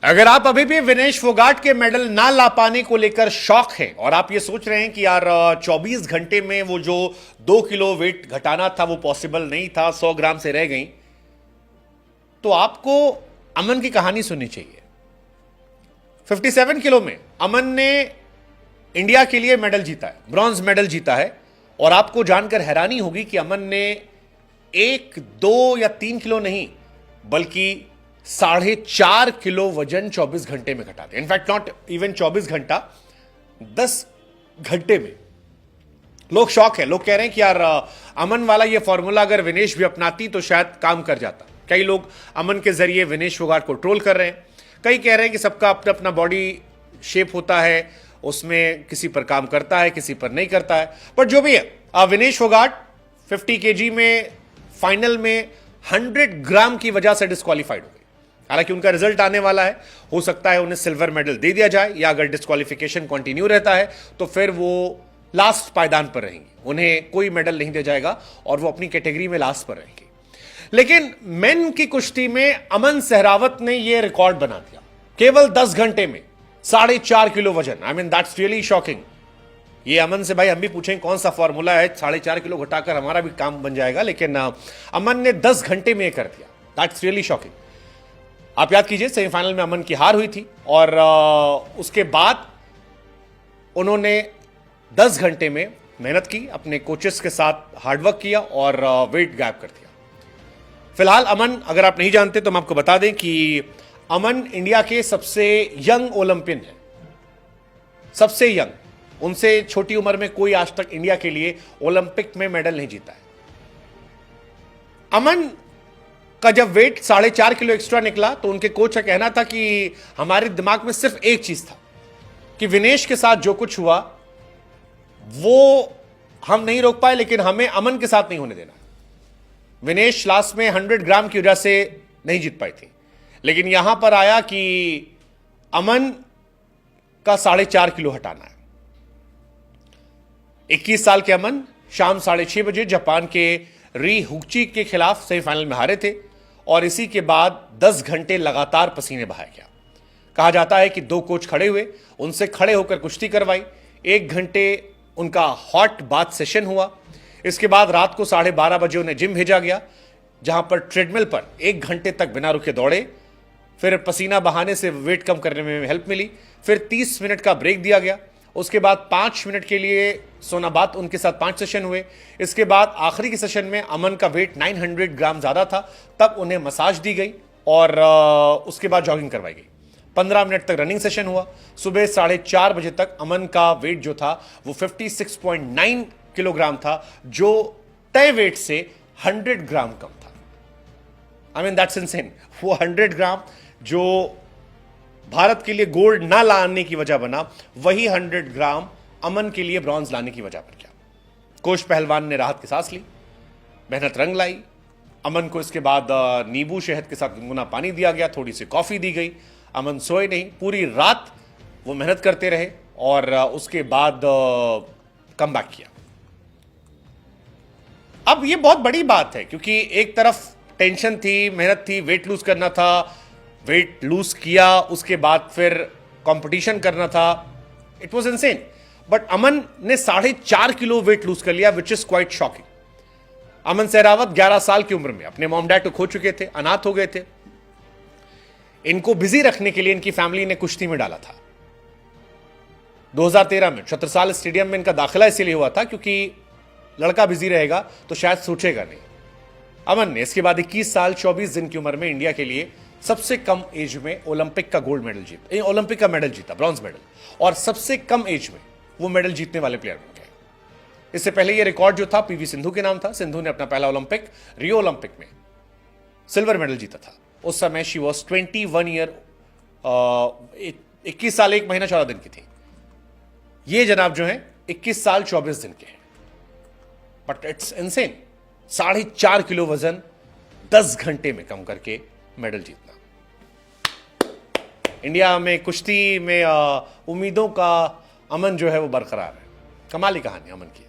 अगर आप अभी भी विनेश फोगाट के मेडल ना ला पाने को लेकर शॉक हैं और आप ये सोच रहे हैं कि यार 24 घंटे में वो जो 2 किलो वेट घटाना था वो पॉसिबल नहीं था, 100 ग्राम से रह गई, तो आपको अमन की कहानी सुननी चाहिए। 57 किलो में अमन ने इंडिया के लिए मेडल जीता है, ब्रॉन्ज मेडल जीता है। और आपको जानकर हैरानी होगी कि अमन ने 1, 2 या 3 किलो नहीं बल्कि 4.5 किलो वजन 24 घंटे में घटा दिया। इनफैक्ट नॉट इवन 24 घंटा, 10 घंटे में। लोग शॉक है, लोग कह रहे हैं कि यार अमन वाला ये फॉर्मूला अगर विनेश भी अपनाती तो शायद काम कर जाता। कई लोग अमन के जरिए विनेश फोगाट को ट्रोल कर रहे हैं, कई कह रहे हैं कि सबका अपना अपना बॉडी शेप होता है, उसमें किसी पर काम करता है, किसी पर नहीं करता है। पर जो भी है, विनेश फोगाट 50 केजी में फाइनल में 100 ग्राम की वजह से डिस्क्वालीफाइड हो गई। हालांकि उनका रिजल्ट आने वाला है, हो सकता है उन्हें सिल्वर मेडल दे दिया जाए, या अगर डिस्क्वालिफिकेशन कंटिन्यू रहता है तो फिर वो लास्ट पायदान पर रहेंगे, उन्हें कोई मेडल नहीं दिया जाएगा और वो अपनी कैटेगरी में लास्ट पर रहेंगे। लेकिन मेन की कुश्ती में अमन सहरावत ने यह रिकॉर्ड बना दिया, केवल 10 घंटे में 4.5 किलो वजन। I mean that's really shocking. ये अमन से भाई हम भी पूछें कौन सा फॉर्मूला है, 4.5 किलो घटाकर हमारा भी काम बन जाएगा, लेकिन अमन ने 10 घंटे में कर दिया। That's really shocking. आप याद कीजिए सेमीफाइनल में अमन की हार हुई थी और उसके बाद उन्होंने 10 घंटे में मेहनत की, अपने कोचेस के साथ हार्डवर्क किया और वेट गायब कर दिया। फिलहाल अमन, अगर आप नहीं जानते तो हम आपको बता दें कि अमन इंडिया के सबसे यंग ओलंपियन है, सबसे यंग। उनसे छोटी उम्र में कोई आज तक इंडिया के लिए ओलंपिक में मेडल नहीं जीता है। अमन का जब वेट 4.5 किलो एक्स्ट्रा निकला तो उनके कोच का कहना था कि हमारे दिमाग में सिर्फ एक चीज था कि विनेश के साथ जो कुछ हुआ वो हम नहीं रोक पाए, लेकिन हमें अमन के साथ नहीं होने देना। विनेश लास्ट में 100 ग्राम की वजह से नहीं जीत पाई थी, लेकिन यहां पर आया कि अमन का 4.5 किलो हटाना है। 21 साल के अमन शाम 6:30 बजे जापान के री हुक्ची के खिलाफ सेमीफाइनल में हारे थे और इसी के बाद 10 घंटे लगातार पसीने बहाया गया। कहा जाता है कि 2 कोच खड़े हुए, उनसे खड़े होकर कुश्ती करवाई। 1 घंटे उनका हॉट बाथ सेशन हुआ। इसके बाद रात को 12:30 बजे उन्हें जिम भेजा गया, जहां पर ट्रेडमिल पर 1 घंटे तक बिना रुके दौड़े। फिर पसीना बहाने से वेट कम करने में हेल्प मिली। फिर 30 मिनट का ब्रेक दिया गया। उसके बाद 5 मिनट के लिए सोना बात उनके साथ 5 सेशन हुए। इसके बाद आखिरी के सेशन में अमन का वेट 900 ग्राम ज्यादा था, तब उन्हें मसाज दी गई और उसके बाद जॉगिंग करवाई गई। 15 मिनट तक रनिंग सेशन हुआ। सुबह 4:30 बजे तक अमन का वेट जो था वो 56.9 किलोग्राम था, जो तय वेट से 100 ग्राम कम था। I mean that's insane. वो 100 ग्राम जो भारत के लिए गोल्ड ना लाने की वजह बना, वही 100 ग्राम अमन के लिए ब्रॉन्ज लाने की वजह बन गया। कोच पहलवान ने राहत की सांस ली, मेहनत रंग लाई। अमन को इसके बाद नींबू शहद के साथ गुनगुना पानी दिया गया, थोड़ी सी कॉफी दी गई। अमन सोए नहीं, पूरी रात वो मेहनत करते रहे और उसके बाद कम बैक किया। अब ये बहुत बड़ी बात है क्योंकि एक तरफ टेंशन थी, मेहनत थी, वेट लूज करना था, वेट लूज किया, उसके बाद फिर कंपटीशन करना था। It was insane. बट अमन ने 4.5 किलो वेट लूज कर लिया, विच इज क्वाइट शॉकिंग। अमन सहरावत 11 साल की उम्र में अपने मॉम डैड को खो चुके थे, अनाथ हो गए थे। इनको बिजी रखने के लिए इनकी फैमिली ने कुश्ती में डाला था। 2013 में छत्रसाल स्टेडियम में इनका दाखिला इसलिए हुआ था क्योंकि लड़का बिजी रहेगा तो शायद सोचेगा नहीं। अमन ने इसके बाद 21 साल 24 दिन की उम्र में इंडिया के लिए सबसे कम एज में ओलंपिक का गोल्ड मेडल जीता, ओलंपिक का मेडल जीता, ब्रॉन्ज मेडल, और सबसे कम एज में वो मेडल जीतने वाले प्लेयर बन गए। इससे पहले ये रिकॉर्ड जो था पीवी सिंधु के नाम था। सिंधु ने अपना पहला ओलंपिक रियो ओलंपिक में सिल्वर मेडल जीता था। उस समय शी वॉज 21 ईयर, 21 साल 1 महीना 14 दिन की थी। ये जनाब जो है 21 साल 24 दिन के हैं। बट इट्स इनसेन, 4.5 किलो वजन 10 घंटे में कम करके मेडल जीतना। इंडिया में कुश्ती में उम्मीदों का अमन जो है वो बरकरार है। कमाल की कहानी अमन की।